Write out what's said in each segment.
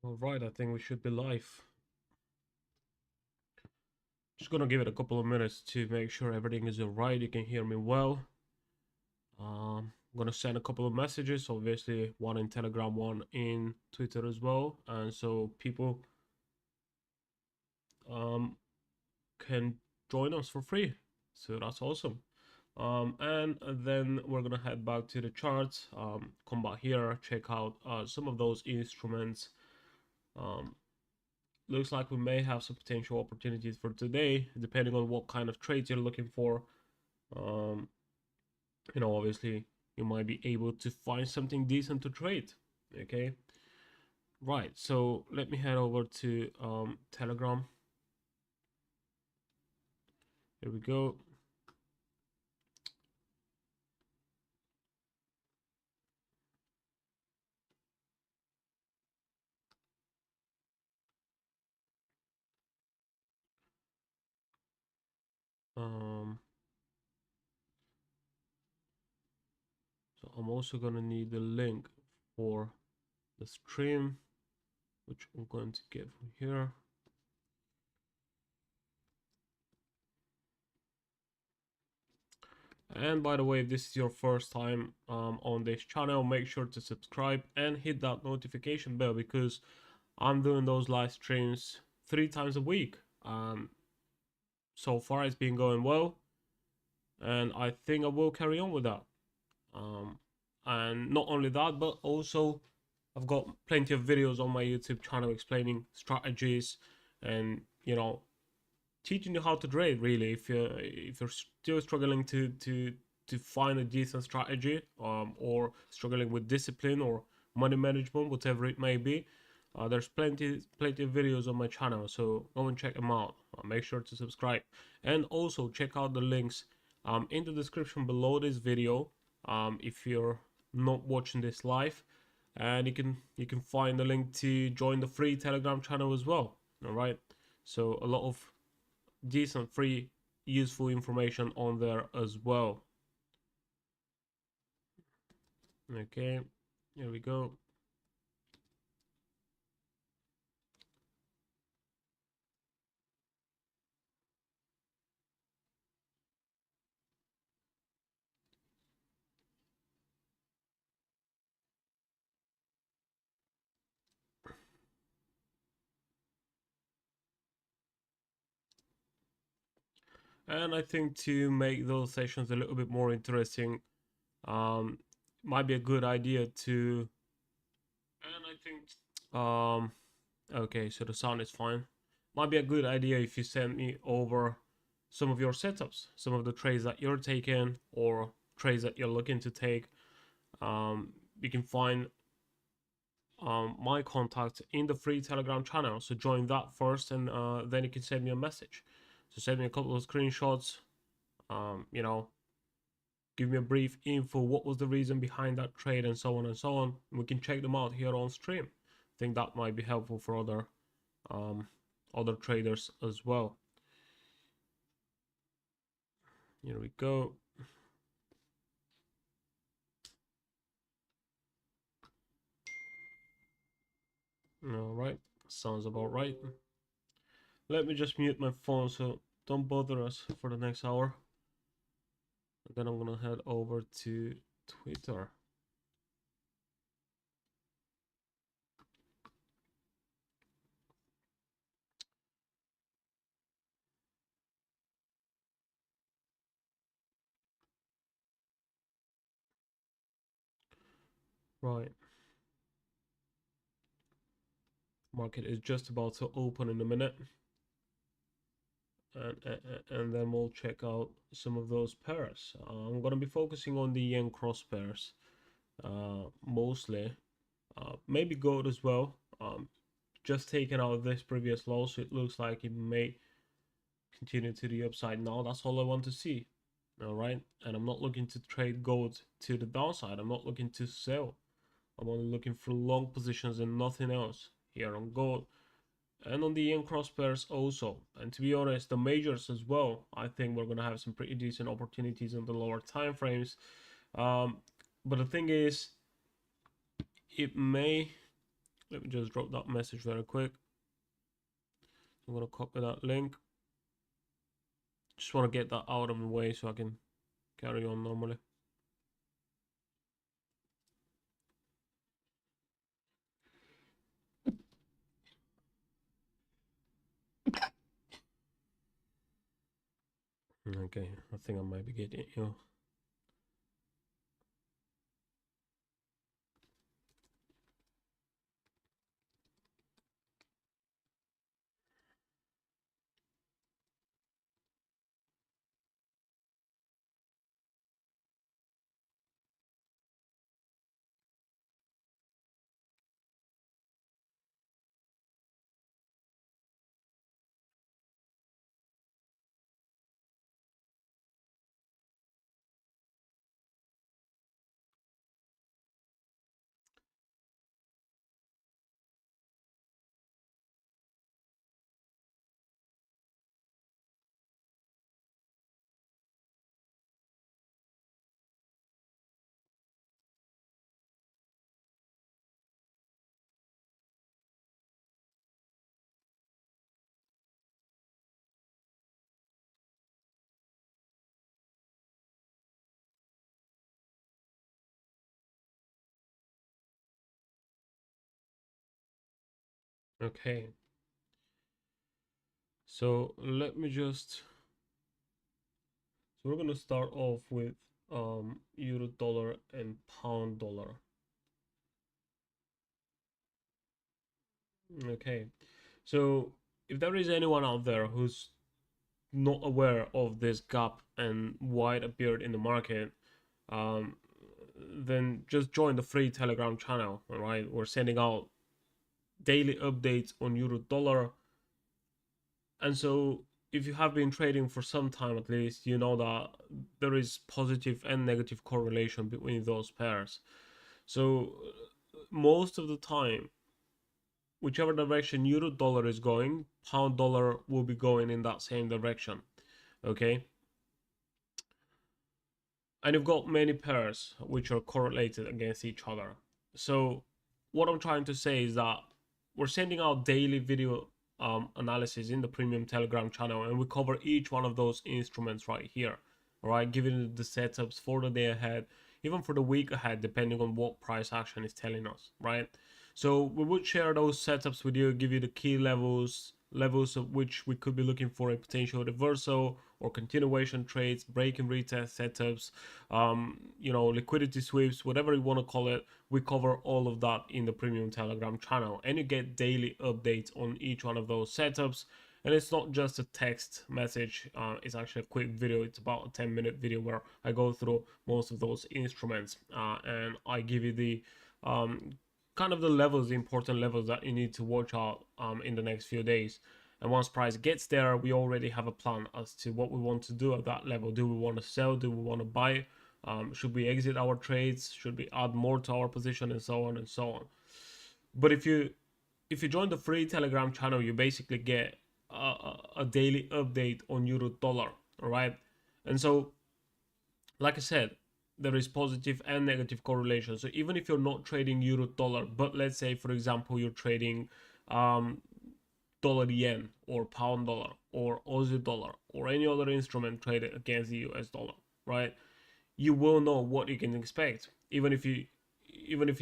All right, I think we should be live. Just gonna give it a couple of minutes to make sure everything is alright. You can hear me well. I'm gonna send a couple of messages, obviously one in Telegram, one in Twitter as well, and so people um, can join us for free. So that's awesome. And then we're gonna head back to the charts. Come back here, check out some of those instruments. Um, Looks like we may have some potential opportunities for today, depending on what kind of trades you're looking for. Um, Obviously, you might be able to find something decent to trade. Okay, right. So let me head over to Telegram. Here we go. Um, so I'm also gonna need the link for the stream, which I'm going to get from here. And by the way, if this is your first time on this channel, make sure to subscribe and hit that notification bell because I'm doing those live streams 3 times a week. So far, it's been going well, and I think I will carry on with that. Um, and not only that, but also I've got plenty of videos on my YouTube channel explaining strategies and teaching you how to trade. Really, if you're still struggling to find a decent strategy, or struggling with discipline or money management, whatever it may be, there's plenty of videos on my channel, so go and check them out. Make sure to subscribe and also check out the links in the description below this video if you're not watching this live, and you can find the link to join the free Telegram channel as well. All right, so a lot of decent free useful information on there as well. Okay, here we go. And I think to make those sessions a little bit more interesting, um, might be a good idea to. And I think, okay, so the sound is fine. Might be a good idea if you send me over some of your setups, some of the trades that you're taking or trades that you're looking to take. You can find my contact in the free Telegram channel. So join that first, and then you can send me a message. So send me a couple of screenshots. Um, you know, Give me a brief info. What was the reason behind that trade, and so on and so on. We can check them out here on stream. I think that might be helpful for um, other traders as well. Here we go. All right, sounds about right. Let me just mute my phone so don't bother us for the next hour. And then I'm gonna head over to Twitter. Right, market is just about to open in a minute, and then we'll check out some of those pairs. I'm gonna be focusing on the yen cross pairs mostly. Maybe gold as well. Just taking out this previous low, so it looks like it may continue to the upside now. That's all I want to see. All right, and I'm not looking to trade gold to the downside. I'm not looking to sell. I'm only looking for long positions and nothing else here on gold and on the yen cross pairs also. And to be honest, the majors as well. I think we're gonna have some pretty decent opportunities on the lower time frames. But the thing is, it may Let me just drop that message very quick. I'm gonna copy that link. Just want to get that out of the way so I can carry on normally. Okay, I think I might be getting you. Okay. So let me just. So we're gonna start off with euro dollar and pound dollar. Okay. So if there is anyone out there who's not aware of this gap and why it appeared in the market, um, then just join the free Telegram channel. All right, we're sending out daily updates on euro dollar, and so if you have been trading for some time at least, you know that there is positive and negative correlation between those pairs. So most of the time, whichever direction euro dollar is going, pound dollar will be going in that same direction. Okay, and you've got many pairs which are correlated against each other. So what I'm trying to say is that we're sending out daily video analysis in the premium Telegram channel, and we cover each one of those instruments right here. All right, giving the setups for the day ahead, even for the week ahead, depending on what price action is telling us, right? So we would share those setups with you, give you the key levels of which we could be looking for a potential reversal or continuation trades, break and retest setups, liquidity sweeps, whatever you want to call it. We cover all of that in the premium Telegram channel, and you get daily updates on each one of those setups. And it's not just a text message, it's actually a quick video. It's about a 10-minute video where I go through most of those instruments, and I give you the kind of the levels, the important levels that you need to watch out in the next few days. And once price gets there, we already have a plan as to what we want to do at that level. Do we want to sell? Do we want to buy? Should we exit our trades? Should we add more to our position, and so on and so on? But if you join the free Telegram channel, you basically get a daily update on euro dollar. All right, and so like I said, there is positive and negative correlation. So even if you're not trading euro dollar, but let's say for example you're trading dollar yen or pound dollar or Aussie dollar or any other instrument traded against the US dollar, right? You will know what you can expect. Even if you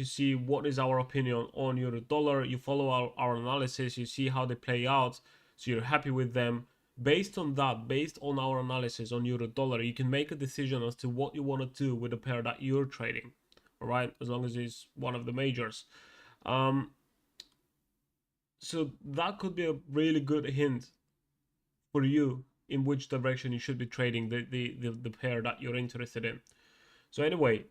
see what is our opinion on euro dollar, you follow our analysis, you see how they play out, so you're happy with them. Based on that, based on our analysis on euro dollar, you can make a decision as to what you want to do with the pair that you're trading. All right, as long as it's one of the majors. So that could be a really good hint for you in which direction you should be trading the pair that you're interested in. So anyway,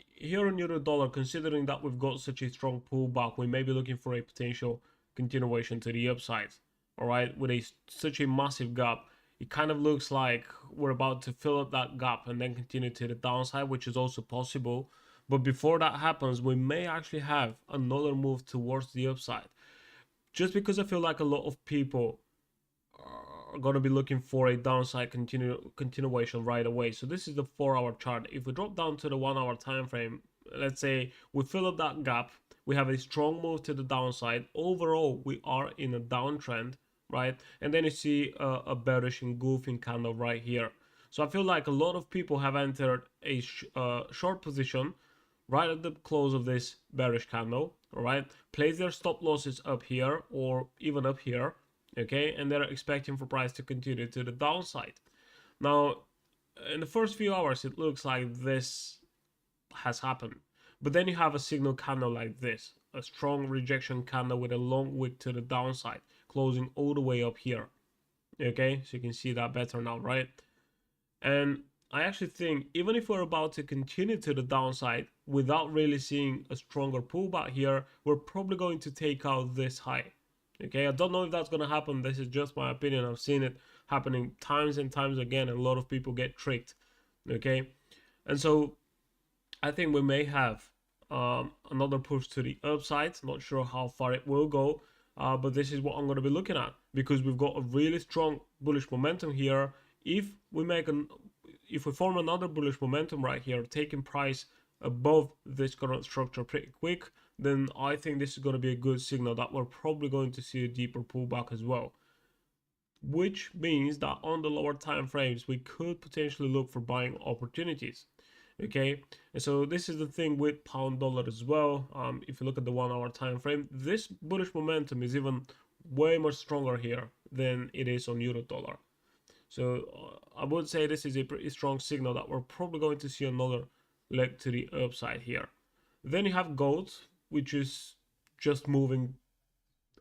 here on euro dollar, considering that we've got such a strong pullback, we may be looking for a potential continuation to the upside. All right, with such a massive gap, it kind of looks like we're about to fill up that gap and then continue to the downside, which is also possible. But before that happens, we may actually have another move towards the upside. Just because I feel like a lot of people are going to be looking for a downside continuation right away. So this is the 4-hour chart. If we drop down to the 1-hour time frame, let's say we fill up that gap, we have a strong move to the downside. Overall, we are in a downtrend, right? And then you see a bearish engulfing candle right here. So I feel like a lot of people have entered a short position right at the close of this bearish candle, all right? Place their stop losses up here or even up here, okay? And they're expecting for price to continue to the downside. Now, in the first few hours, it looks like this has happened. But then you have a signal candle like this, a strong rejection candle with a long wick to the downside, closing all the way up here. Okay, so you can see that better now, right? And I actually think even if we're about to continue to the downside without really seeing a stronger pullback here, we're probably going to take out this high. Okay, I don't know if that's going to happen. This is just my opinion. I've seen it happening times and times again, and a lot of people get tricked. Okay, and so I think we may have another push to the upside. Not sure how far it will go, but this is what I'm going to be looking at because we've got a really strong bullish momentum here. If we form another bullish momentum right here, taking price above this current structure pretty quick, then I think this is going to be a good signal that we're probably going to see a deeper pullback as well. Which means that on the lower time frames, we could potentially look for buying opportunities. Okay, and so this is the thing with pound dollar as well. If you look at the 1 hour time frame, this bullish momentum is even way more stronger here than it is on euro dollar. So I would say this is a pretty strong signal that we're probably going to see another leg to the upside here. Then you have gold, which is just moving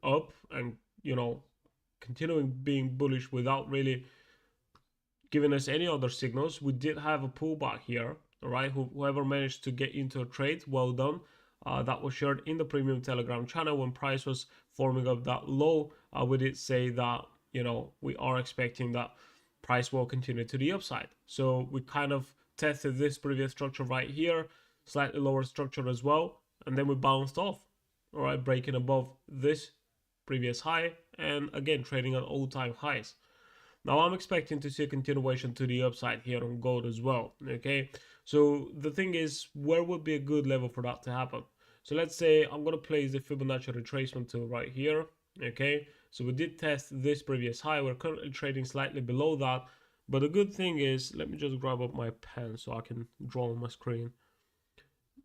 up and, you know, continuing being bullish without really giving us any other signals. We did have a pullback here, all right? Whoever managed to get into a trade, well done. That was shared in the premium Telegram channel when price was forming up that low. We did say that, you know, we are expecting that price will continue to the upside. So we kind of tested this previous structure right here, slightly lower structure as well, and then we bounced off, all right, breaking above this previous high and again trading at all-time highs. Now I'm expecting to see a continuation to the upside here on gold as well. Okay, so the thing is, where would be a good level for that to happen? So let's say I'm going to place the Fibonacci retracement tool right here. Okay, so we did test this previous high. We're currently trading slightly below that, but the good thing is, let me just grab up my pen so I can draw on my screen.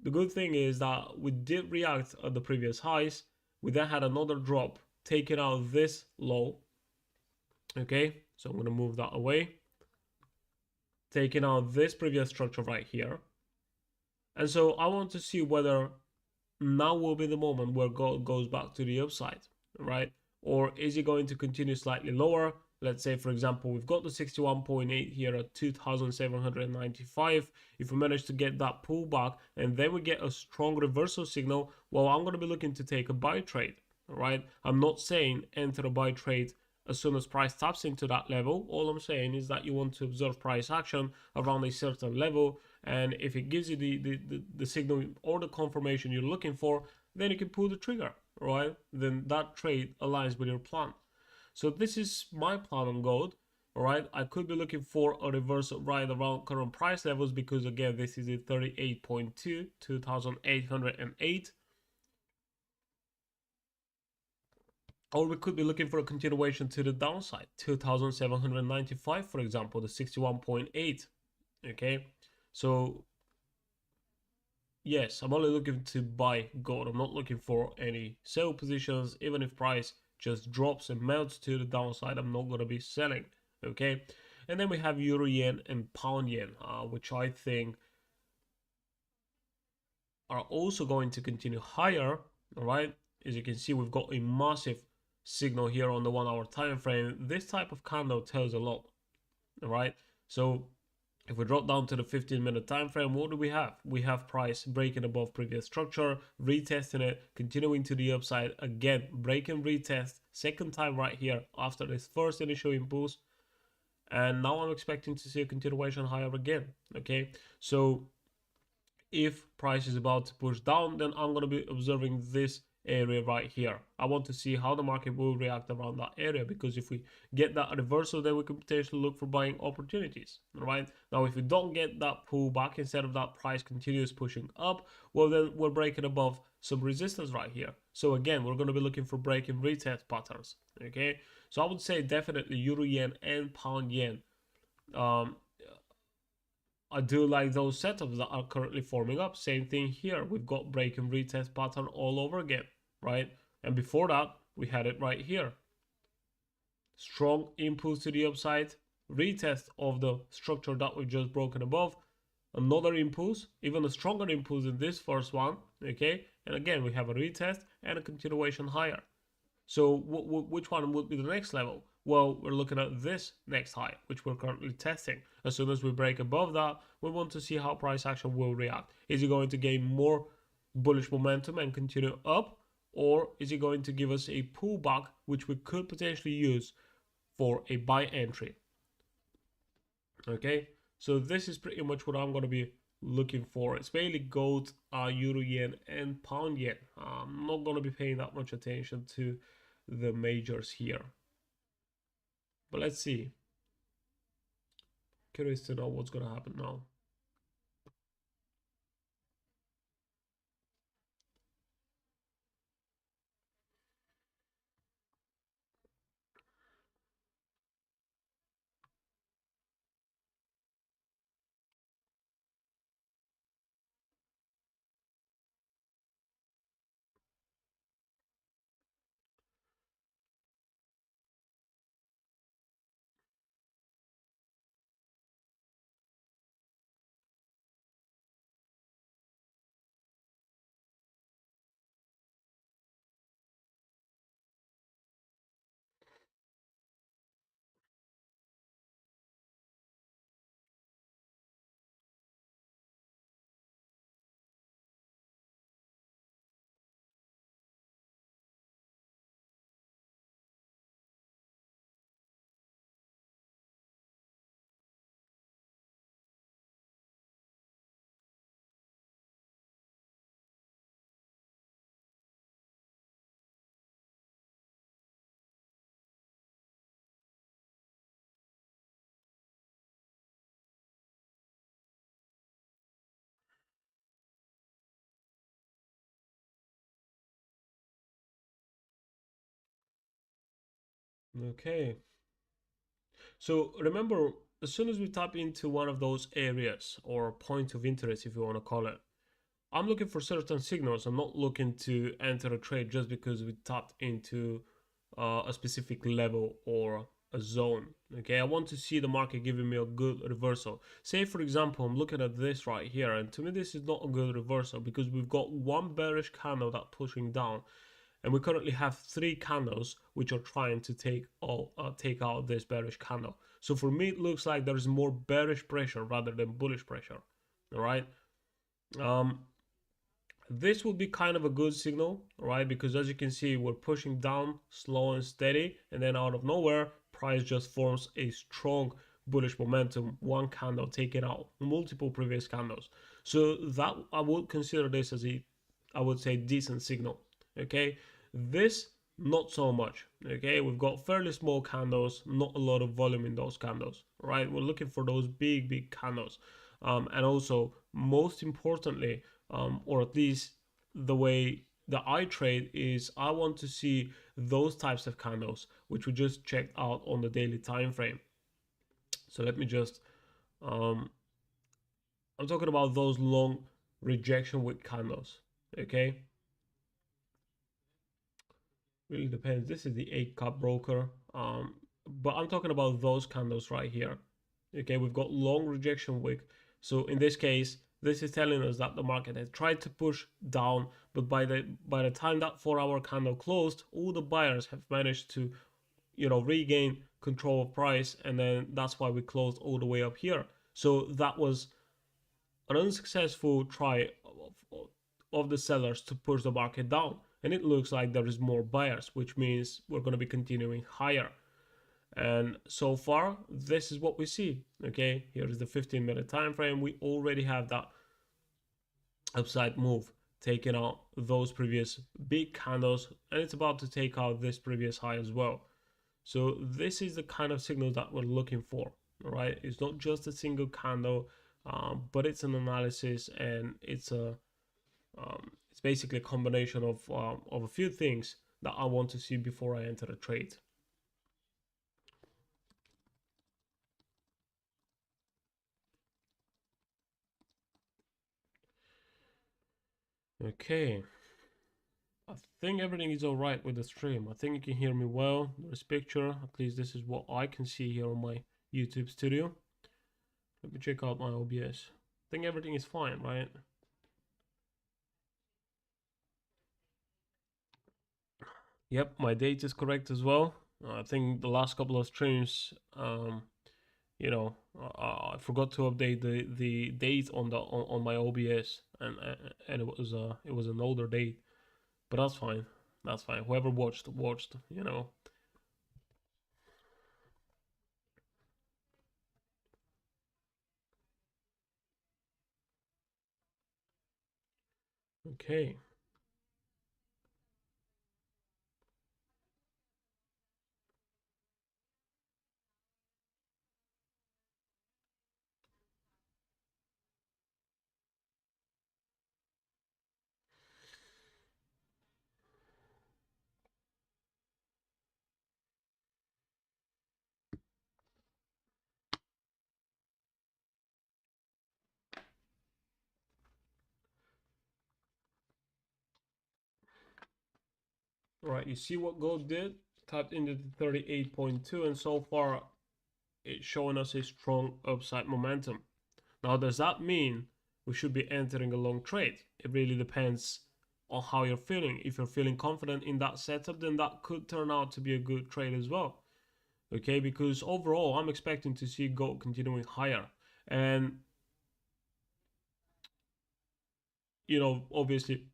The good thing is that we did react at the previous highs. We then had another drop, taking out this low. Okay, so I'm going to move that away, taking out this previous structure right here. And so I want to see whether now will be the moment where gold goes back to the upside, right? Or is it going to continue slightly lower? Let's say, for example, we've got the 61.8 here at 2,795. If we manage to get that pullback and then we get a strong reversal signal, well, I'm going to be looking to take a buy trade, right? I'm not saying enter a buy trade as soon as price taps into that level. All I'm saying is that you want to observe price action around a certain level, and if it gives you the signal or the confirmation you're looking for, then you can pull the trigger, right? Then that trade aligns with your plan. So this is my plan on gold, all right? I could be looking for a reversal right around current price levels because again, this is a 38.2, 2,808. Or we could be looking for a continuation to the downside, 2,795, for example, the 61.8. Okay, so yes, I'm only looking to buy gold. I'm not looking for any sell positions. Even if price just drops and melts to the downside, I'm not going to be selling. Okay, and then we have euro yen and pound yen, which I think are also going to continue higher. All right, as you can see, we've got a massive signal here on the 1 hour time frame. This type of candle tells a lot. All right, so if we drop down to the 15-minute time frame, what do we have? We have price breaking above previous structure, retesting it, continuing to the upside, again break and retest, second time right here after this first initial impulse, and now I'm expecting to see a continuation higher again. Okay, so if price is about to push down, then I'm going to be observing this area right here. I want to see how the market will react around that area, because if we get that reversal, then we can potentially look for buying opportunities. Right now, if we don't get that pullback, instead of that price continues pushing up, well, then we're breaking above some resistance right here. So again, we're going to be looking for breaking retest patterns. Okay, so I would say definitely euro yen and pound yen. um I do like those setups that are currently forming up. Same thing here. We've got break and retest pattern all over again, right? And before that, we had it right here. Strong impulse to the upside, retest of the structure that we've just broken above, another impulse, even a stronger impulse than this first one, okay? And again, we have a retest and a continuation higher. So which one would be the next level? Well, we're looking at this next high, which we're currently testing. As soon as we break above that, we want to see how price action will react. Is it going to gain more bullish momentum and continue up? Or is it going to give us a pullback, which we could potentially use for a buy entry? Okay, so this is pretty much what I'm going to be looking for. It's mainly gold, euro yen, and pound yen. I'm not going to be paying that much attention to the majors here, but let's see. Curious to know what's going to happen now. Okay, so remember, as soon as we tap into one of those areas or point of interest, if you want to call it, I'm looking for certain signals. I'm not looking to enter a trade just because we tapped into a specific level or a zone. Okay, I want to see the market giving me a good reversal. Say, for example, I'm looking at this right here, and to me, this is not a good reversal because we've got one bearish candle that pushing down, and we currently have three candles which are trying to take out this bearish candle. So for me, it looks like there's more bearish pressure rather than bullish pressure. All right. Um, this will be kind of a good signal, right? Because as you can see, we're pushing down slow and steady, and then out of nowhere, price just forms a strong bullish momentum, one candle taking out multiple previous candles. So that, I would consider this as a, I would say, decent signal. Okay, this not so much. Okay, we've got fairly small candles, not a lot of volume in those candles, right? We're looking for those big candles, and also most importantly, or at least the way that I trade is, I want to see those types of candles which we just checked out on the daily time frame. So let me just I'm talking about those long rejection wick candles. Okay, really depends. This is the 8 cup broker, but I'm talking about those candles right here. Okay, we've got long rejection wick. So in this case, this is telling us that the market has tried to push down, but by the time that 4 hour candle closed, all the buyers have managed to, regain control of price, and then that's why we closed all the way up here. So that was an unsuccessful try of the sellers to push the market down, and it looks like there is more buyers, which means we're going to be continuing higher. And so far, this is what we see. Okay, here is the 15-minute time frame. We already have that upside move taking out those previous big candles, and it's about to take out this previous high as well. So this is the kind of signal that we're looking for. All right, it's not just a single candle, but it's an analysis, and it's basically a combination of a few things that I want to see before I enter a trade. Okay, I think everything is all right with the stream. I think you can hear me well. There's picture. At least this is what I can see here on my YouTube studio. Let me check out my OBS. I think everything is fine, right? Yep, my date is correct as well. I think the last couple of streams, I forgot to update the date on my OBS, and it was an older date, but that's fine. That's fine. Whoever watched. Okay. All right. You see what gold did? Tapped into the 38.2, and so far it's showing us a strong upside momentum. Now, does that mean we should be entering a long trade? It really depends on how you're feeling. If you're feeling confident in that setup, then that could turn out to be a good trade as well. Okay, because overall, I'm expecting to see gold continuing higher. And, obviously,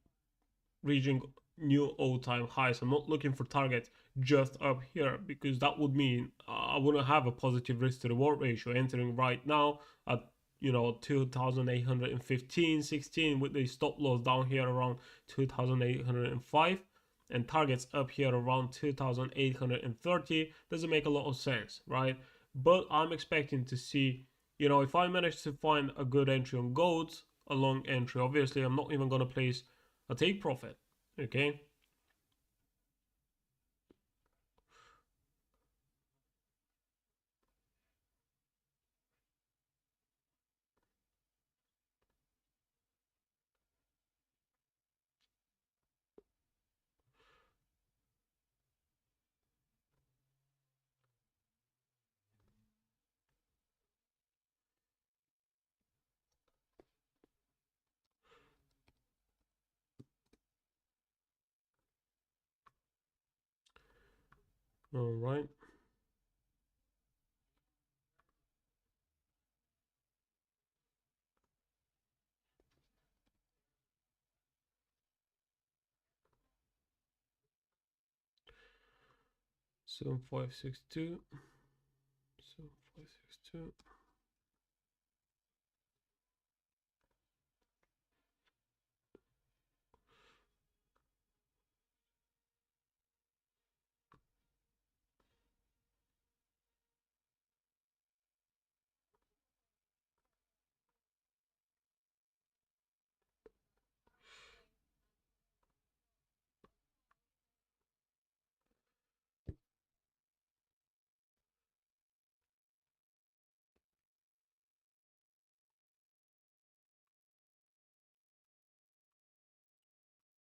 reaching new all-time highs. I'm not looking for targets just up here, because that would mean I wouldn't have a positive risk to reward ratio entering right now at 2815 16 with the stop loss down here around 2805 and targets up here around 2830. Doesn't make a lot of sense, right? But I'm expecting to see, if I manage to find a good entry on gold, a long entry, obviously I'm not even going to place a take profit. Okay. All right. So 562. So 562.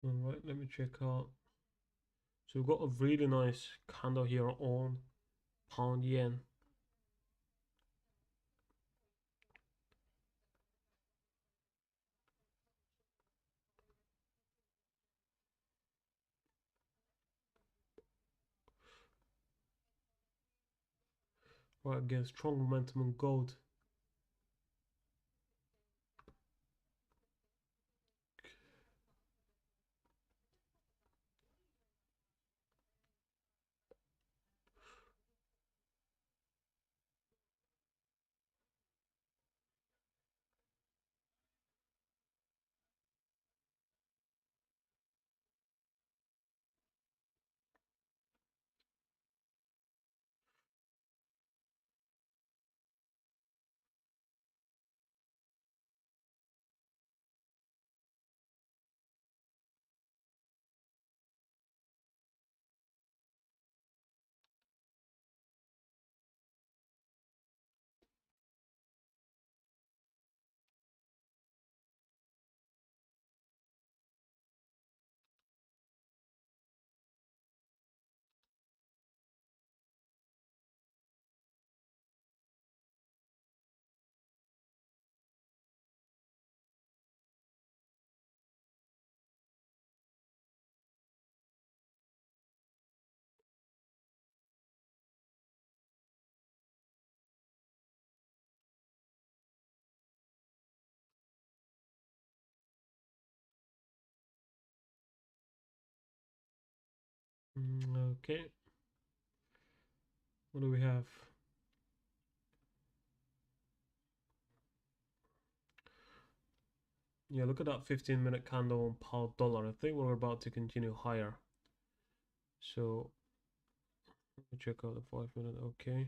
All right. Let me check out. So we've got a really nice candle here on pound yen. Right, again, strong momentum on gold. Okay. What do we have? Yeah, look at that 15-minute candle on pound dollar. I think we're about to continue higher. So let me check out the 5-minute. Okay.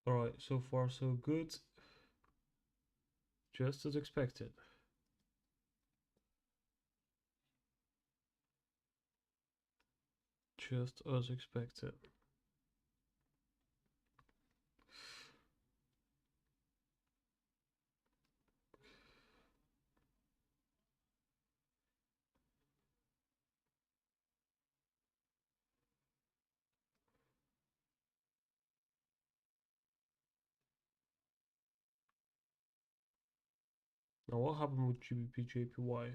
All right. So far, so good. Just as expected. Just as expected. Now, what happened with GBP JPY?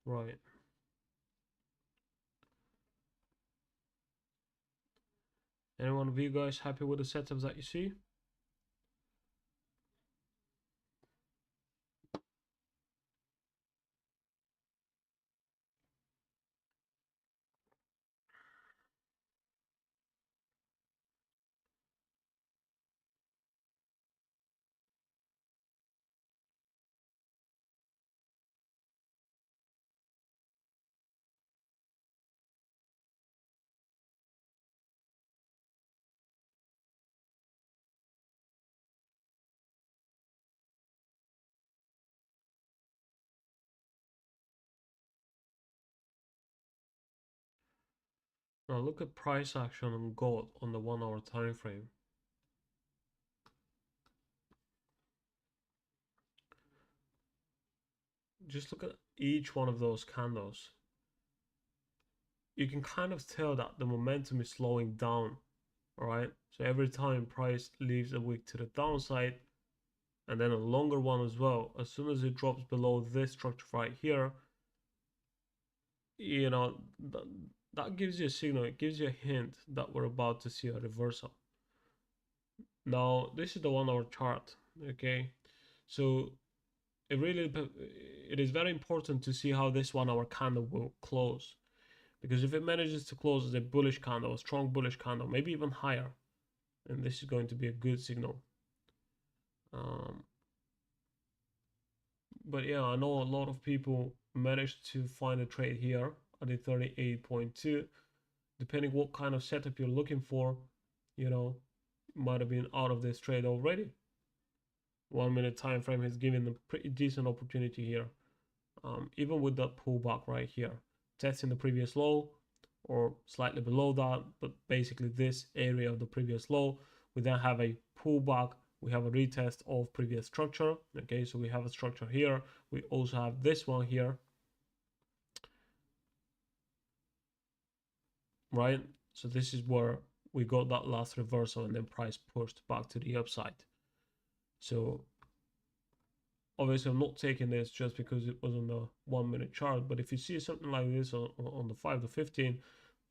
Right. Any one of you guys happy with the setups that you see? Now look at price action on gold on the 1 hour time frame. Just look at each one of those candles. You can kind of tell that the momentum is slowing down. All right. So every time price leaves a wick to the downside, and then a longer one as well, as soon as it drops below this structure right here, you know, that gives you a signal. It gives you a hint that we're about to see a reversal. Now, this is the 1 hour chart. Okay. So it is very important to see how this 1 hour candle will close, because if it manages to close as a bullish candle, a strong bullish candle, maybe even higher, then this is going to be a good signal. But yeah, I know a lot of people managed to find a trade here at the 38.2. Depending what kind of setup you're looking for, you know, might have been out of this trade already. 1 minute time frame has given a pretty decent opportunity here. Even with that pullback right here, testing the previous low or slightly below that, but basically this area of the previous low. We then have a pullback, we have a retest of previous structure. Okay, so we have a structure here, we also have this one here, right? So this is where we got that last reversal and then price pushed back to the upside. So obviously I'm not taking this just because it was on the 1 minute chart, but if you see something like this on the 5 to 15,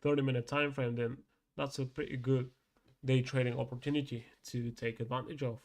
30-minute time frame, then that's a pretty good day trading opportunity to take advantage of.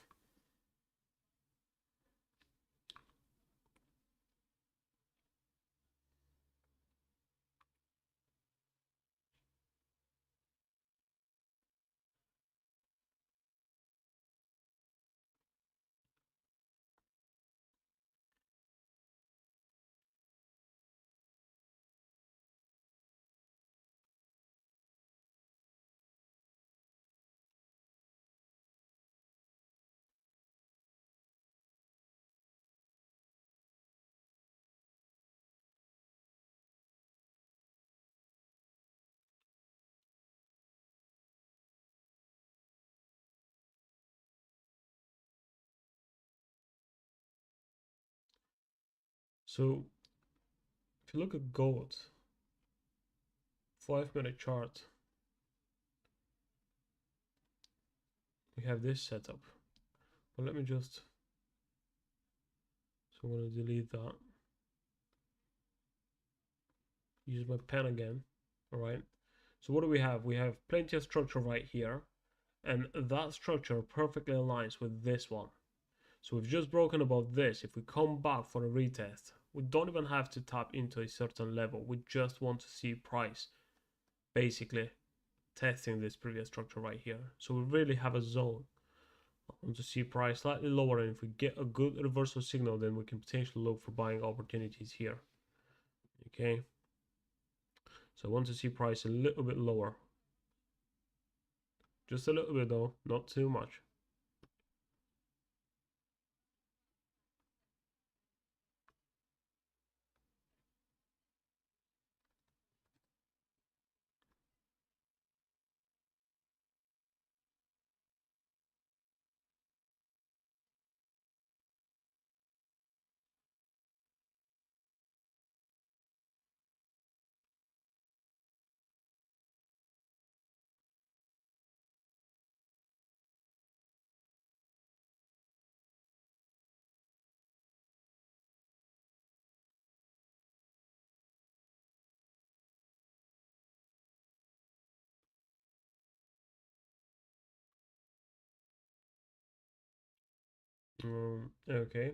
So if you look at gold, 5-minute chart, we have this setup. But let me just, so I'm going to delete that. Use my pen again. All right. So what do we have? We have plenty of structure right here, and that structure perfectly aligns with this one. So we've just broken above this. If we come back for a retest, we don't even have to tap into a certain level. We just want to see price basically testing this previous structure right here. So we really have a zone. I want to see price slightly lower, and if we get a good reversal signal, then we can potentially look for buying opportunities here. Okay. So I want to see price a little bit lower. Just a little bit though, not too much. Okay,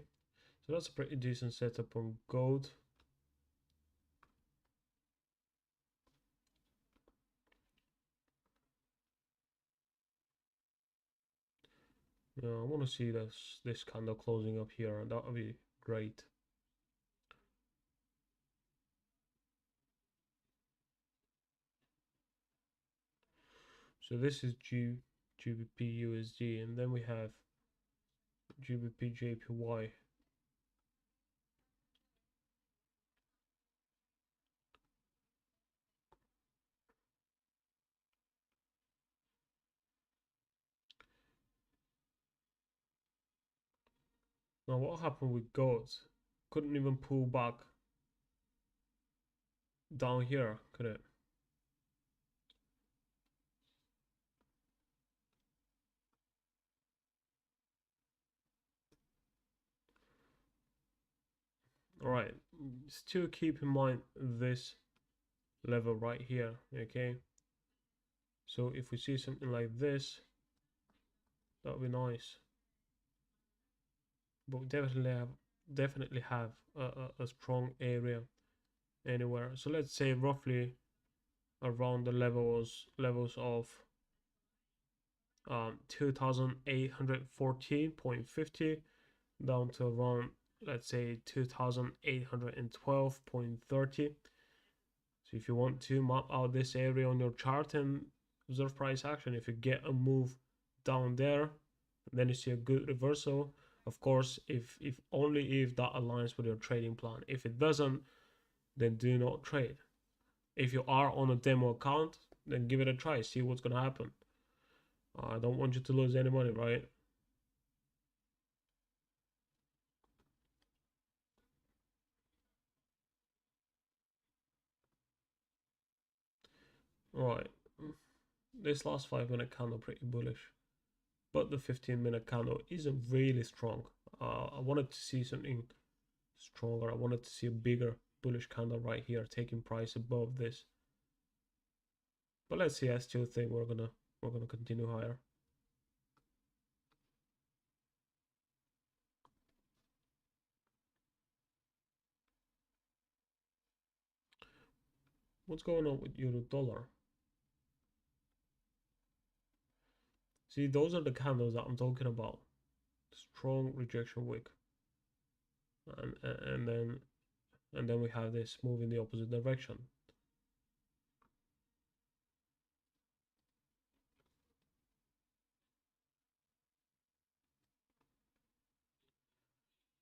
so that's a pretty decent setup on gold. Yeah, I want to see this candle closing up here. That would be great. So this is GBP USD, and then we have GBP JPY. Now what happened with gold? Couldn't even pull back down here, could it? Alright, still keep in mind this level right here, okay? So if we see something like this, that would be nice. But we definitely have a strong area anywhere. So let's say roughly around the levels of 2814.50 down to around, let's say, 2812.30. So if you want to map out this area on your chart and observe price action, if you get a move down there, then you see a good reversal. Of course, if only if that aligns with your trading plan. If it doesn't, then do not trade. If you are on a demo account, then give it a try, see what's gonna happen. I don't want you to lose any money, right? Alright, this last 5-minute candle pretty bullish, but the 15-minute candle isn't really strong. I wanted to see something stronger. I wanted to see a bigger bullish candle right here, taking price above this. But let's see. I still think we're gonna continue higher. What's going on with euro dollar? See, those are the candles that I'm talking about. Strong rejection wick, and then we have this move in the opposite direction.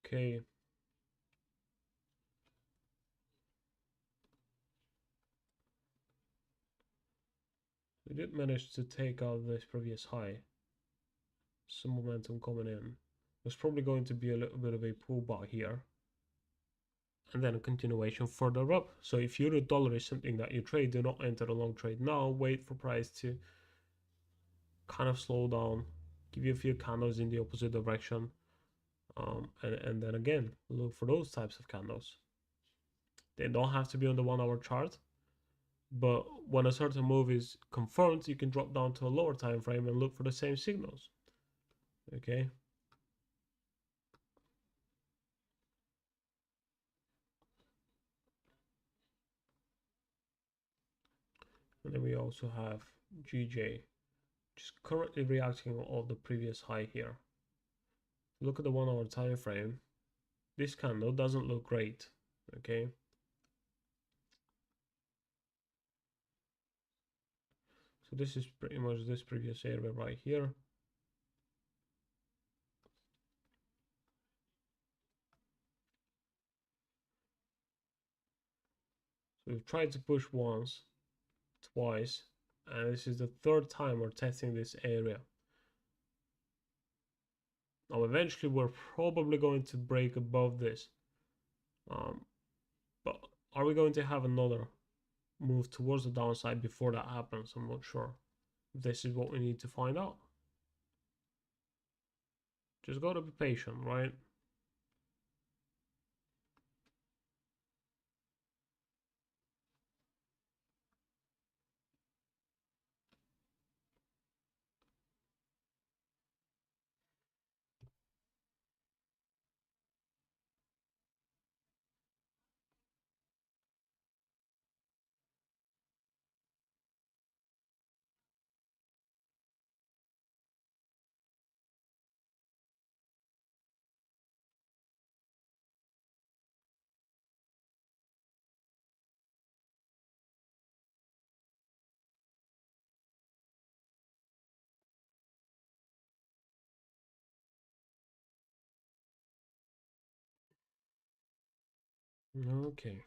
Okay. We did manage to take out this previous high. Some momentum coming in. There's probably going to be a little bit of a pullback here. and then a continuation further up. So if euro dollar is something that you trade, do not enter a long trade now. Wait for price to kind of slow down, give you a few candles in the opposite direction, and then again look for those types of candles. They don't have to be on the 1 hour chart, but when a certain move is confirmed, you can drop down to a lower time frame and look for the same signals. Okay. And then we also have GJ, which is currently reacting off the previous high here. Look at the 1 hour time frame. This candle doesn't look great. Okay. So this is pretty much this previous area right here. So we've tried to push once, twice, and this is the third time we're testing this area. Now eventually we're probably going to break above this, but are we going to have another move towards the downside before that happens? I'm not sure. This is what we need to find out. Just gotta be patient, right? Okay.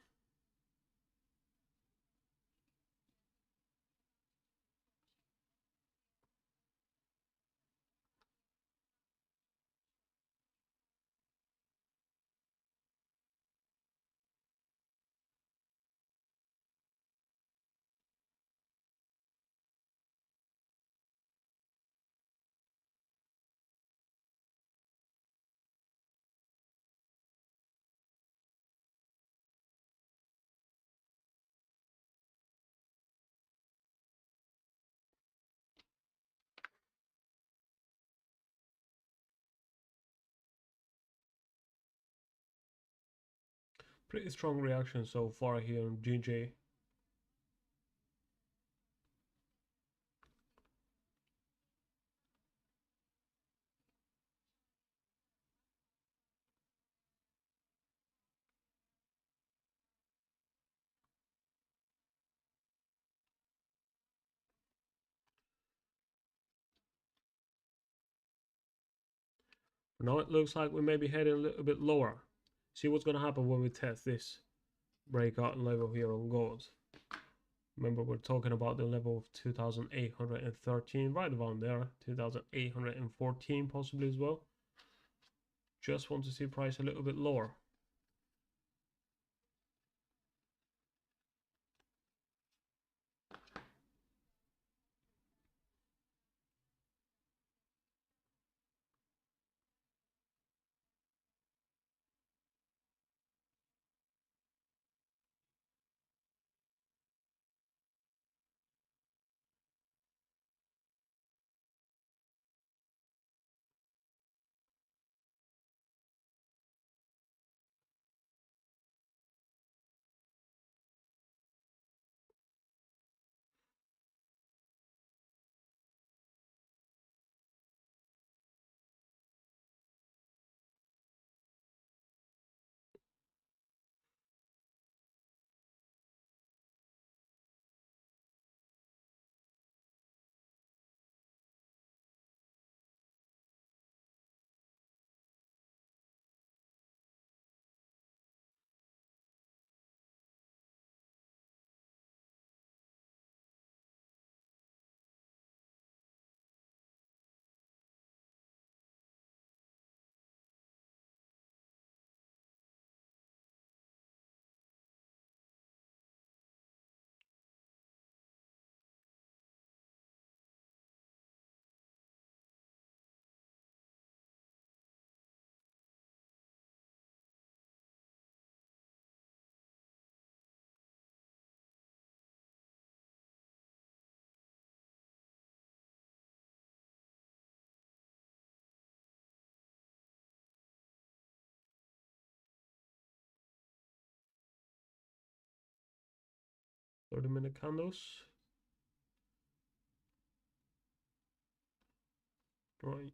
Pretty strong reaction so far here on GJ. Now it looks like we may be heading a little bit lower. See what's gonna happen when we test this breakout level here on gold. Remember, we're talking about the level of 2,813, right around there, 2,814 possibly as well. Just want to see price a little bit lower. 30-minute candles. Right,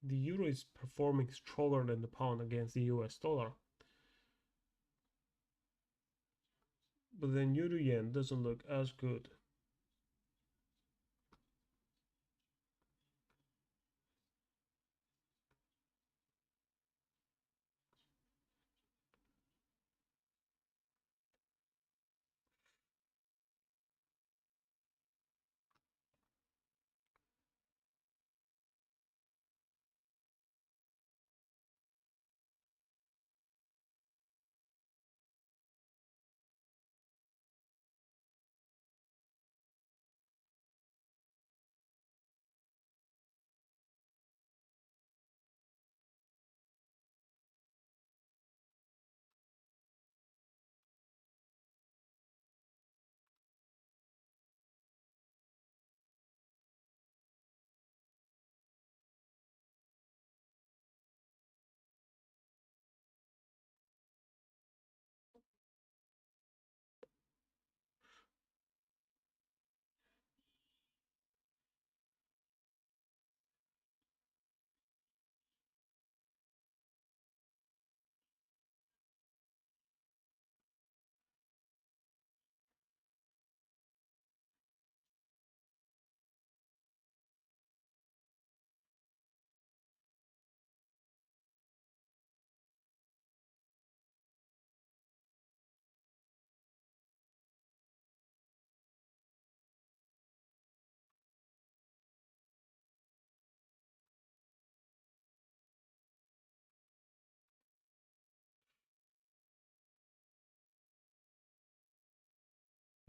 the euro is performing stronger than the pound against the US dollar, but then euro yen doesn't look as good.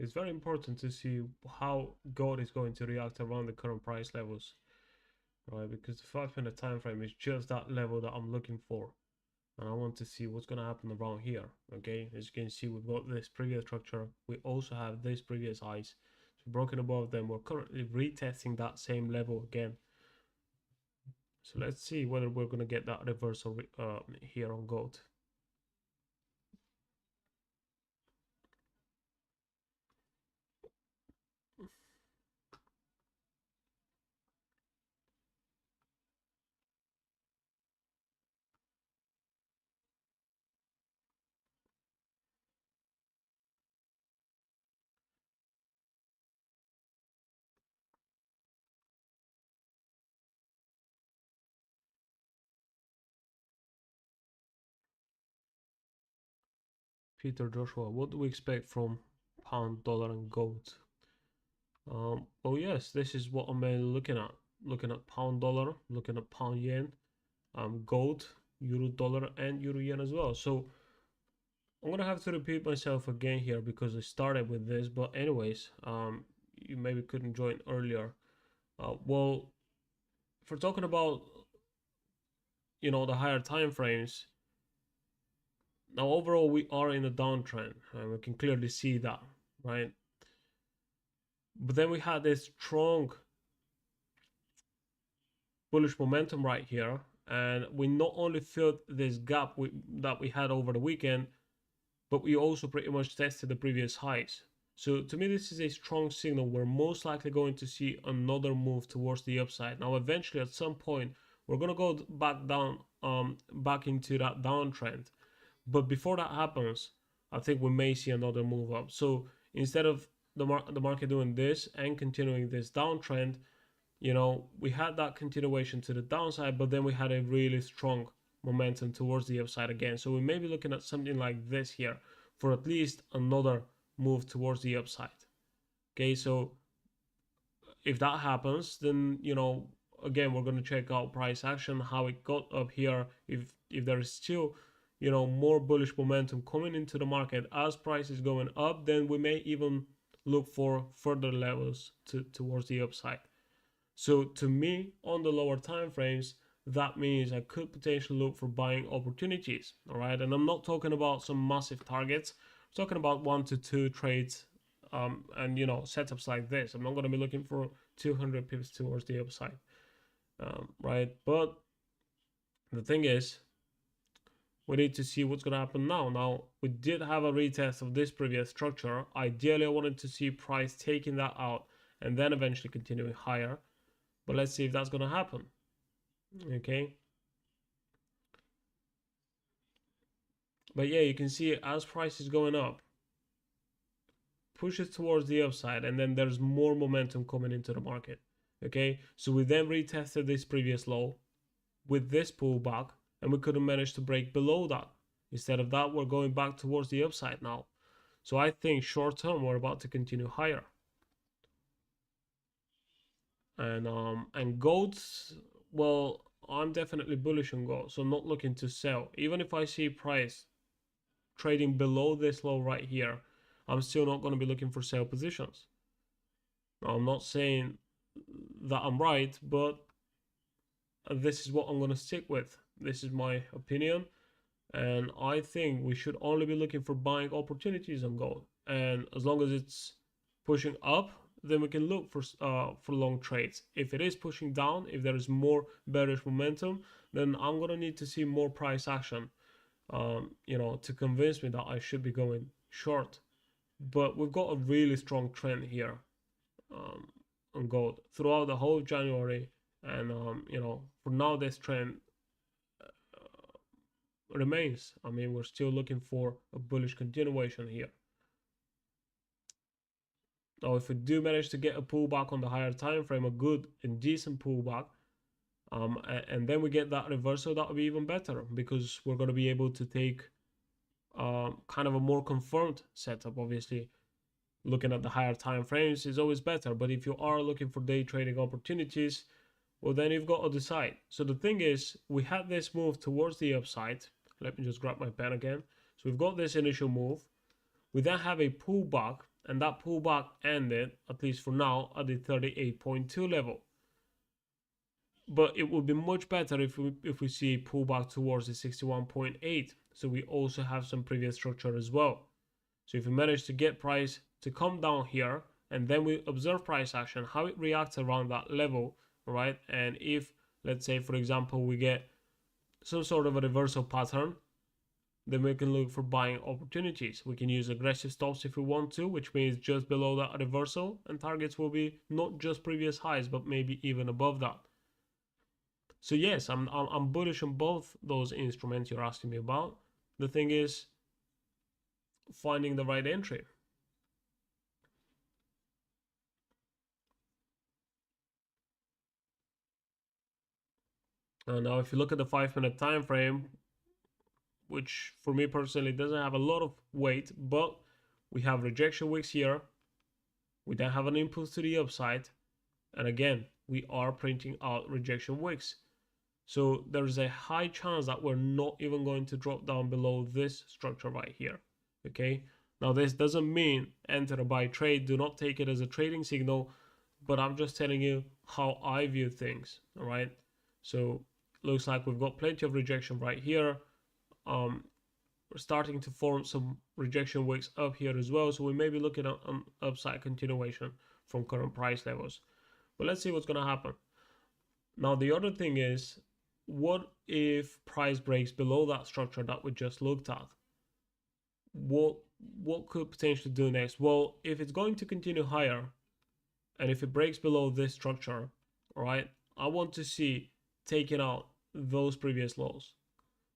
It's very important to see how gold is going to react around the current price levels, right? Because the 5-minute time frame is just that level that I'm looking for, and I want to see what's going to happen around here. Okay, as you can see, we've got this previous structure. We also have this previous highs. So broken above them. We're currently retesting that same level again. So let's see whether we're going to get that reversal here on gold. Peter Joshua, what do we expect from pound, dollar, and gold? Oh yes, this is what I'm looking at. Looking at pound dollar, looking at pound yen, gold, euro dollar, and euro yen as well. So I'm gonna have to repeat myself again here because I started with this. But anyways, you maybe couldn't join earlier. Well, if we're talking about the higher time frames, now overall we are in a downtrend, and we can clearly see that, right? But then we had this strong bullish momentum right here, and we not only filled this gap that we had over the weekend, but we also pretty much tested the previous highs. So to me, this is a strong signal. We're most likely going to see another move towards the upside. Now, eventually, at some point, we're gonna go back down, back into that downtrend. But before that happens, I think we may see another move up. So instead of the market doing this and continuing this downtrend, we had that continuation to the downside, but then we had a really strong momentum towards the upside again. So we may be looking at something like this here for at least another move towards the upside. Okay, so if that happens, then again, we're going to check out price action, how it got up here. If there is still more bullish momentum coming into the market as price is going up, then we may even look for further levels towards the upside. So to me, on the lower time frames, that means I could potentially look for buying opportunities. All right, and I'm not talking about some massive targets. I'm talking about 1 to 2 trades, and setups like this. I'm not going to be looking for 200 pips towards the upside, right? But the thing is, we need to see what's going to happen now. Now, we did have a retest of this previous structure. Ideally, I wanted to see price taking that out and then eventually continuing higher. But let's see if that's going to happen. Okay. But yeah, you can see as price is going up, pushes towards the upside, and then there's more momentum coming into the market. Okay. So we then retested this previous low with this pullback, and we couldn't manage to break below that. Instead of that, we're going back towards the upside now. So I think short term we're about to continue higher. And gold, well, I'm definitely bullish on gold, so I'm not looking to sell. Even if I see price trading below this low right here, I'm still not going to be looking for sell positions. Now, I'm not saying that I'm right, but this is what I'm going to stick with. This is my opinion. And I think we should only be looking for buying opportunities on gold. And as long as it's pushing up, then we can look for long trades. If it is pushing down, if there is more bearish momentum, then I'm gonna need to see more price action, to convince me that I should be going short. But we've got a really strong trend here on gold throughout the whole of January, and for now this trend remains. I mean, we're still looking for a bullish continuation here. Now, if we do manage to get a pullback on the higher time frame, a good and decent pullback, and then we get that reversal, that would be even better, because we're going to be able to take kind of a more confirmed setup. Obviously, looking at the higher time frames is always better, but if you are looking for day trading opportunities, well, then you've got to decide. So the thing is, we had this move towards the upside. Let me just grab my pen again. So we've got this initial move. We then have a pullback, and that pullback ended, at least for now, at the 38.2 level. But it would be much better if we see a pullback towards the 61.8. So we also have some previous structure as well. So if we manage to get price to come down here, and then we observe price action, how it reacts around that level, right? And if, let's say, for example, we get some sort of a reversal pattern, then we can look for buying opportunities. We can use aggressive stops if we want to, which means just below that reversal, and targets will be not just previous highs, but maybe even above that. So yes, I'm bullish on both those instruments you're asking me about. The thing is finding the right entry. Now, if you look at the 5-minute time frame, which for me personally doesn't have a lot of weight, but we have rejection wicks here. We then have an impulse to the upside, and again, we are printing out rejection wicks. So there's a high chance that we're not even going to drop down below this structure right here. Okay. Now this doesn't mean enter a buy trade. Do not take it as a trading signal, but I'm just telling you how I view things. All right. So looks like we've got plenty of rejection right here. We're starting to form some rejection wicks up here as well. So we may be looking at an upside continuation from current price levels. But let's see what's going to happen. Now, the other thing is, what if price breaks below that structure that we just looked at? What could potentially do next? Well, if it's going to continue higher, and if it breaks below this structure, all right, I want to see taking out those previous lows.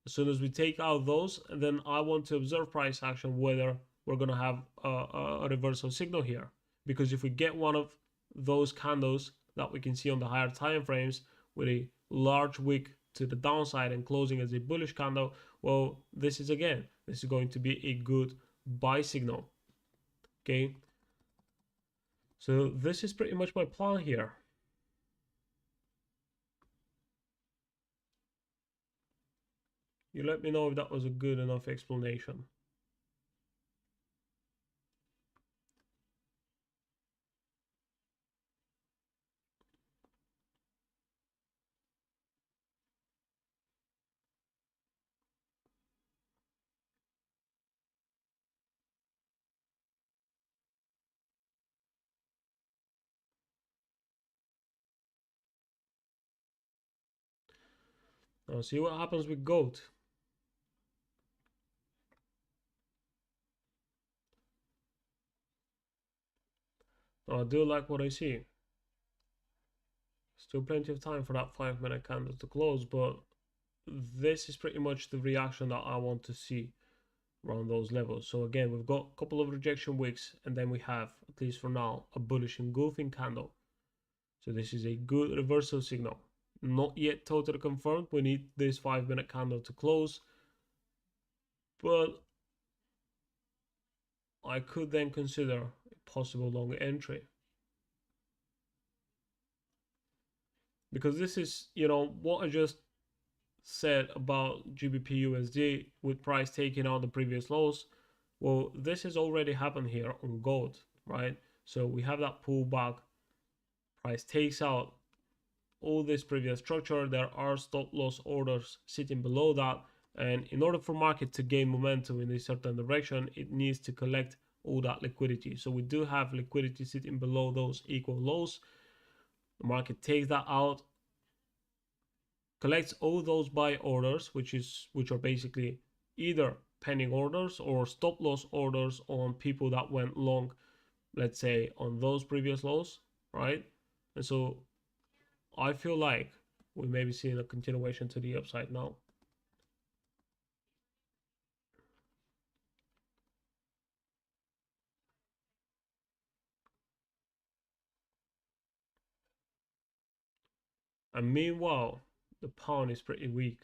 As soon as we take out those, then I want to observe price action whether we're going to have a reversal signal here. Because if we get one of those candles that we can see on the higher time frames with a large wick to the downside and closing as a bullish candle, well, this is going to be a good buy signal. Okay, so this is pretty much my plan here. You let me know if that was a good enough explanation. Now see what happens with gold. I do like what I see. Still plenty of time for that 5 minute candle to close, but this is pretty much the reaction that I want to see around those levels. So again, we've got a couple of rejection wicks, and then we have, at least for now, a bullish engulfing candle. So this is a good reversal signal. Not yet totally confirmed. We need this 5 minute candle to close, but I could then consider a possible long entry, because this is, what I just said about GBP USD with price taking out the previous lows. Well, this has already happened here on gold, right? So we have that pullback, price takes out all this previous structure. There are stop loss orders sitting below that, and in order for market to gain momentum in a certain direction, it needs to collect all that liquidity. So we do have liquidity sitting below those equal lows. The market takes that out, collects all those buy orders, which are basically either pending orders or stop loss orders on people that went long, let's say on those previous lows, right? And so I feel like we may be seeing a continuation to the upside now. And meanwhile, the pound is pretty weak.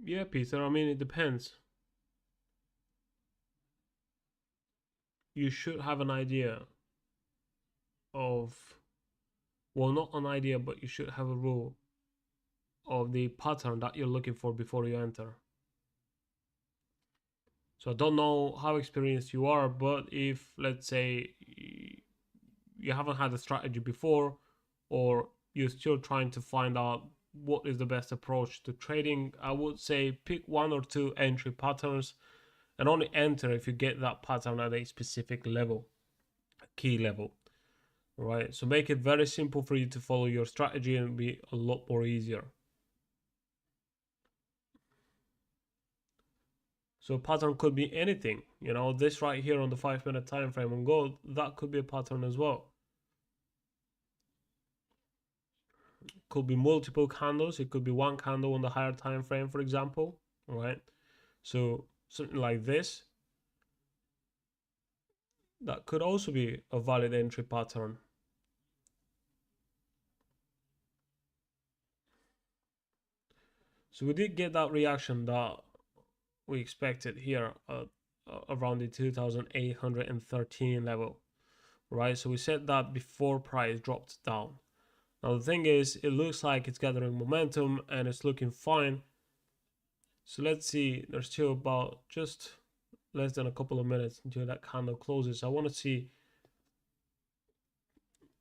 Yeah, Peter, I mean, it depends. You should have an idea of, well, not an idea, but you should have a rule of the pattern that you're looking for before you enter. So I don't know how experienced you are, but if, let's say, you haven't had a strategy before, or you're still trying to find out what is the best approach to trading, I would say pick one or two entry patterns and only enter if you get that pattern at a specific level, a key level, right? So make it very simple for you to follow your strategy and be a lot more easier. So pattern could be anything, you know, this right here on the 5 minute time frame on gold, that could be a pattern as well. Could be multiple candles, it could be one candle on the higher time frame, for example, right? So something like this, that could also be a valid entry pattern. So we did get that reaction that we expected here around the 2813 level, right? So we said that before price dropped down. Now the thing is, it looks like it's gathering momentum and it's looking fine. So let's see, there's still about just less than a couple of minutes until that candle closes. I want to see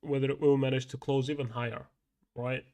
whether it will manage to close even higher, right?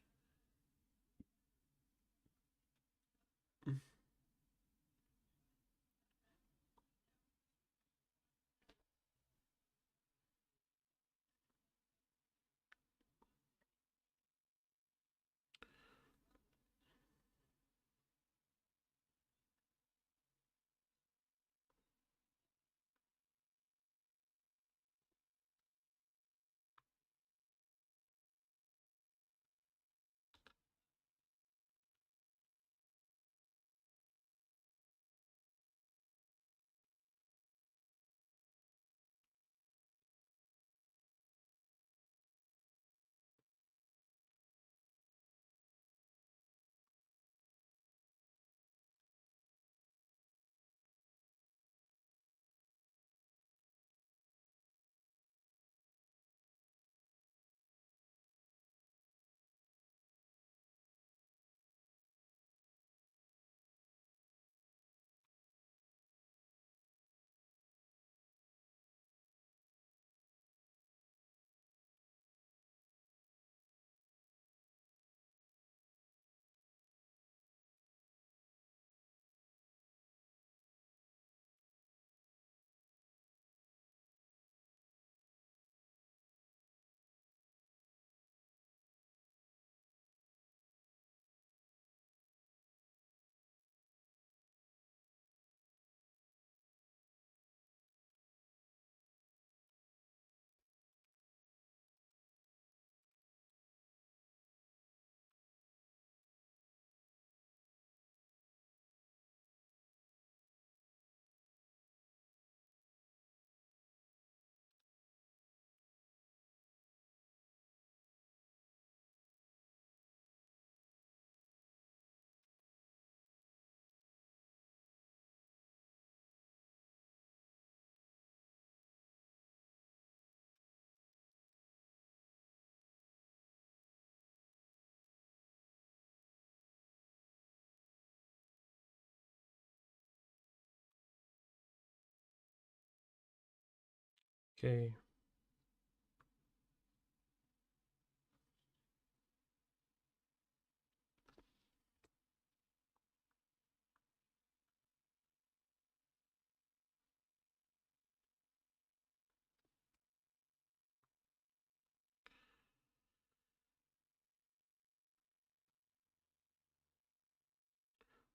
Okay.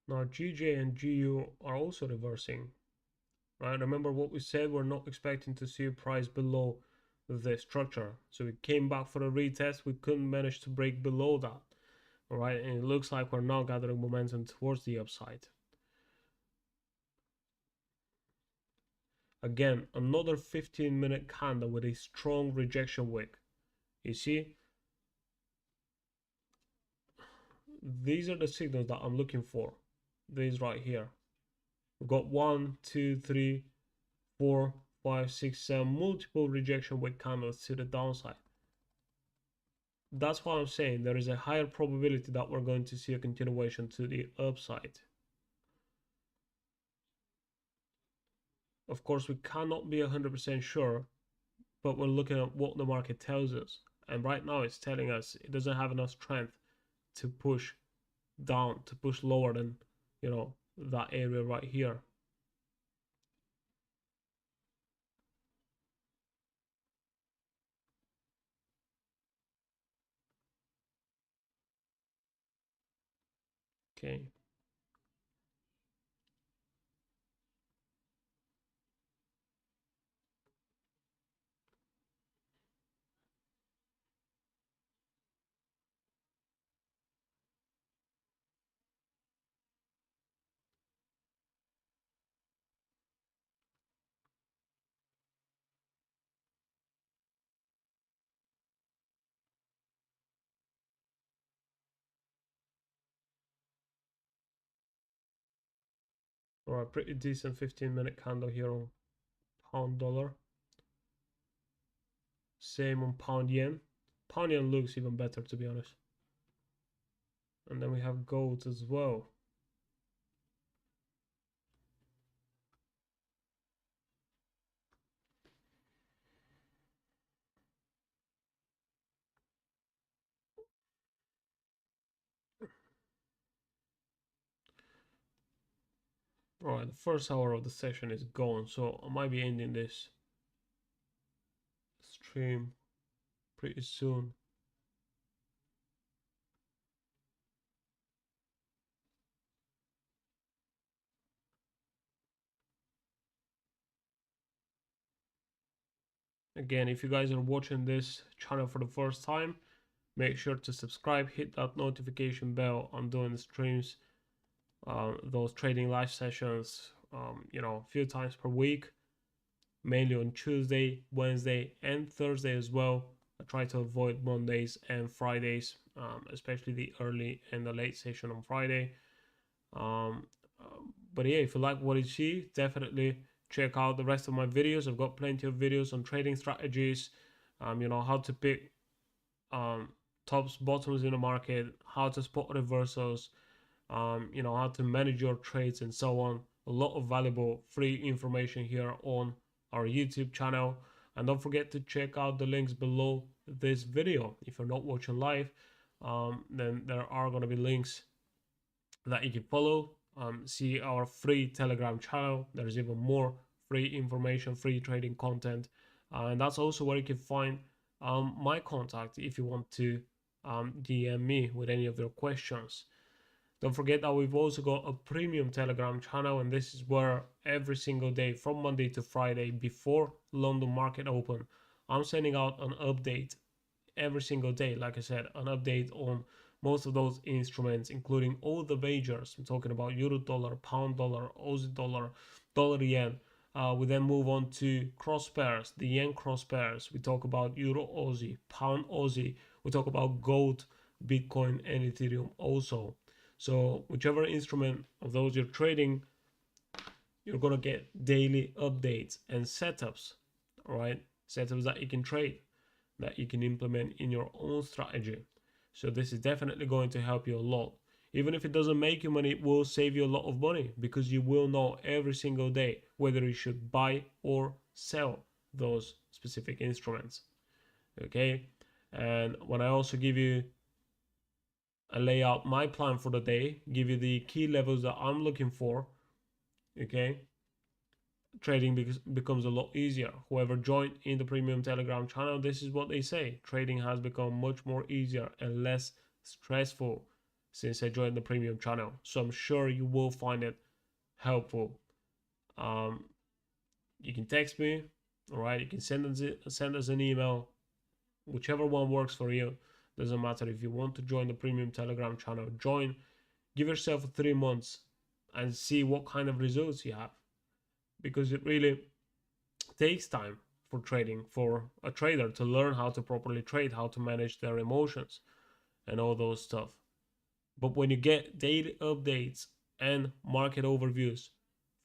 Now GJ and GU are also reversing, right? Remember what we said, we're not expecting to see a price below the structure. So we came back for a retest, we couldn't manage to break below that, all right? And it looks like we're now gathering momentum towards the upside. Again, another 15-minute candle with a strong rejection wick. You see, these are the signals that I'm looking for. these right here. We've got 1, 2, 3, 4, 5, 6, 7 multiple rejection wick candles to the downside. That's why I'm saying there is a higher probability that we're going to see a continuation to the upside. Of course, we cannot be 100% sure, but we're looking at what the market tells us. And right now it's telling us it doesn't have enough strength to push down, to push lower than, that area right here. Okay. All right, pretty decent 15-minute candle here on pound dollar. Same on pound yen. Pound yen looks even better, to be honest. And then we have gold as well. All right, the first hour of the session is gone, so I might be ending this stream pretty soon. Again, if you guys are watching this channel for the first time, make sure to subscribe, hit that notification bell. I'm doing the streams, those trading live sessions, a few times per week, mainly on Tuesday, Wednesday, and Thursday as well. I try to avoid Mondays and Fridays, especially the early and the late session on Friday. But yeah, if you like what you see, definitely check out the rest of my videos. I've got plenty of videos on trading strategies, how to pick tops, bottoms in the market, how to spot reversals, how to manage your trades and so on. A lot of valuable free information here on our YouTube channel. And don't forget to check out the links below this video. If you're not watching live, then there are going to be links that you can follow. See our free Telegram channel. There's even more free information, free trading content. And that's also where you can find my contact if you want to DM me with any of your questions. Don't forget that we've also got a premium Telegram channel, and this is where every single day from Monday to Friday before London market open, I'm sending out an update every single day. Like I said, an update on most of those instruments, including all the majors. I'm talking about euro dollar, pound dollar, Aussie dollar, dollar yen. We then move on to cross pairs, the yen cross pairs. We talk about euro Aussie, pound Aussie. We talk about gold, Bitcoin, and Ethereum also. So whichever instrument of those you're trading, you're gonna get daily updates and setups, all right? Setups that you can trade, that you can implement in your own strategy. So this is definitely going to help you a lot. Even if it doesn't make you money, it will save you a lot of money because you will know every single day whether you should buy or sell those specific instruments. Okay, and when I also give you I lay out my plan for the day, give you the key levels that I'm looking for, okay, trading becomes a lot easier. Whoever joined in the premium Telegram channel, this is what they say. Trading has become much more easier and less stressful since I joined the premium channel. So I'm sure you will find it helpful. You can text me, all right? You can send us an email, whichever one works for you. Doesn't matter. If you want to join the premium Telegram channel, join. Give yourself 3 months and see what kind of results you have, because it really takes time for trading, for a trader to learn how to properly trade, how to manage their emotions and all those stuff. But when you get daily updates and market overviews.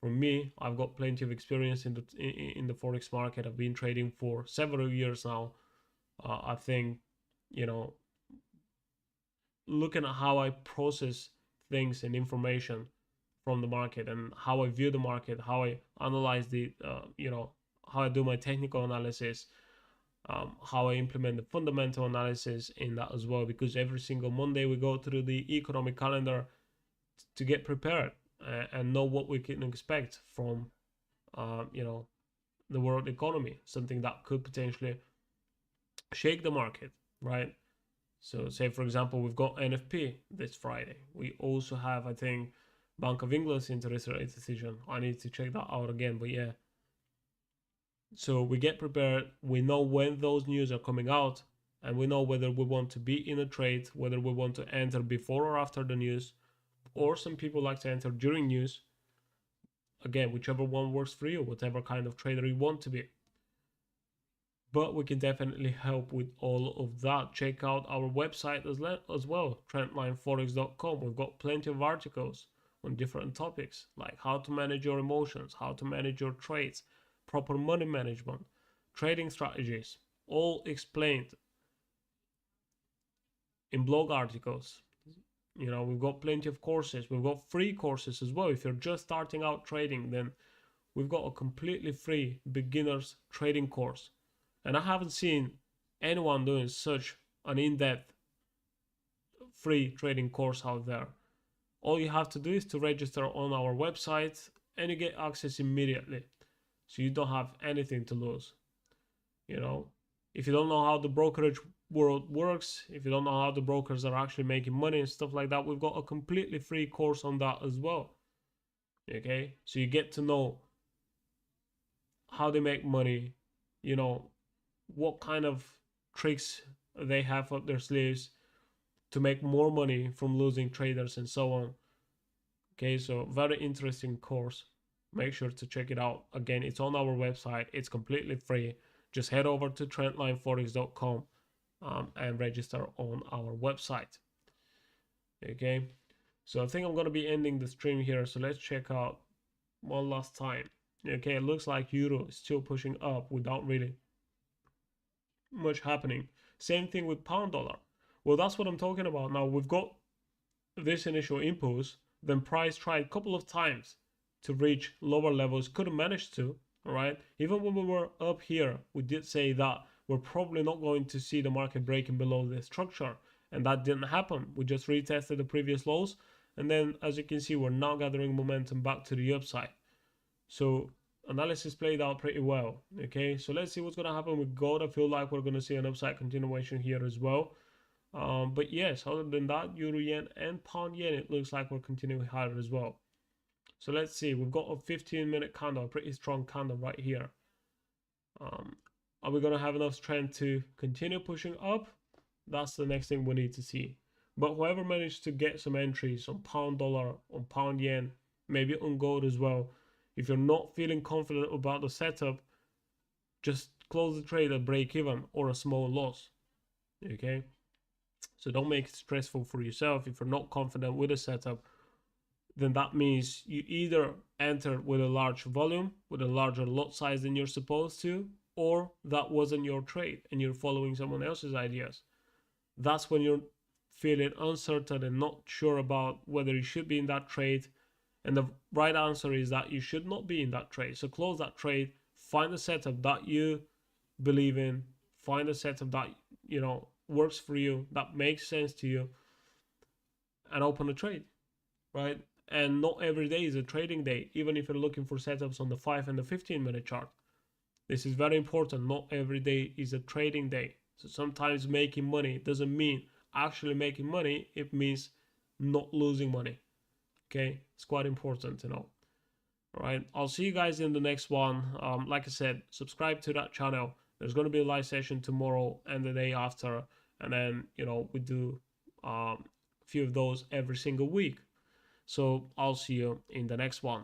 For me, I've got plenty of experience in the forex market. I've been trading for several years now. I think, you know, looking at how I process things and information from the market and how I view the market, how I analyze how I do my technical analysis, how I implement the fundamental analysis in that as well. Because every single Monday we go through the economic calendar to get prepared and know what we can expect from, the world economy, something that could potentially shake the market, right? So, say for example, we've got NFP this Friday. We also have, I think, Bank of England's interest rate decision. I need to check that out again, but yeah. So we get prepared. We know when those news are coming out, and we know whether we want to be in a trade, whether we want to enter before or after the news, or some people like to enter during news. Again, whichever one works for you, whatever kind of trader you want to be. But we can definitely help with all of that. Check out our website as well, trendlineforex.com. We've got plenty of articles on different topics, like how to manage your emotions, how to manage your trades, proper money management, trading strategies, all explained in blog articles. We've got plenty of courses. We've got free courses as well. If you're just starting out trading, then we've got a completely free beginners trading course. And I haven't seen anyone doing such an in-depth free trading course out there. All you have to do is to register on our website and you get access immediately. So you don't have anything to lose. If you don't know how the brokerage world works, if you don't know how the brokers are actually making money and stuff like that, we've got a completely free course on that as well. Okay, so you get to know how they make money, what kind of tricks they have up their sleeves to make more money from losing traders and so on. Okay, so very interesting course. Make sure to check it out. Again, it's on our website. It's completely free. Just head over to trendlineforex.com and register on our website. Okay, so I think I'm going to be ending the stream here. So let's check out one last time. Okay, it looks like euro is still pushing up without really much happening. Same thing with pound dollar. Well, that's what I'm talking about. Now we've got this initial impulse, then price tried a couple of times to reach lower levels, couldn't manage to. All right, even when we were up here, we did say that we're probably not going to see the market breaking below this structure, and that didn't happen. We just retested the previous lows, and then as you can see, we're now gathering momentum back to the upside. So analysis played out pretty well. Okay, so let's see what's going to happen with gold. I feel like we're going to see an upside continuation here as well. But yes, other than that, euro yen and pound yen, it looks like we're continuing higher as well. So let's see, we've got a 15-minute candle, a pretty strong candle right here. Are we going to have enough strength to continue pushing up? That's the next thing we need to see. But whoever managed to get some entries on pound dollar, on pound yen, maybe on gold as well, if you're not feeling confident about the setup, just close the trade at break even or a small loss. Okay, so don't make it stressful for yourself. If you're not confident with the setup, then that means you either enter with a large volume, with a larger lot size than you're supposed to, or that wasn't your trade and you're following someone else's ideas. That's when you're feeling uncertain and not sure about whether you should be in that trade. And the right answer is that you should not be in that trade. So close that trade, find a setup that you believe in, find a setup that, works for you, that makes sense to you, and open a trade, right? And not every day is a trading day, even if you're looking for setups on the 5 and the 15-minute chart. This is very important. Not every day is a trading day. So sometimes making money doesn't mean actually making money. It means not losing money. Okay, it's quite important to know. All right, I'll see you guys in the next one. Like I said, subscribe to that channel. There's going to be a live session tomorrow and the day after. And then, we do a few of those every single week. So I'll see you in the next one.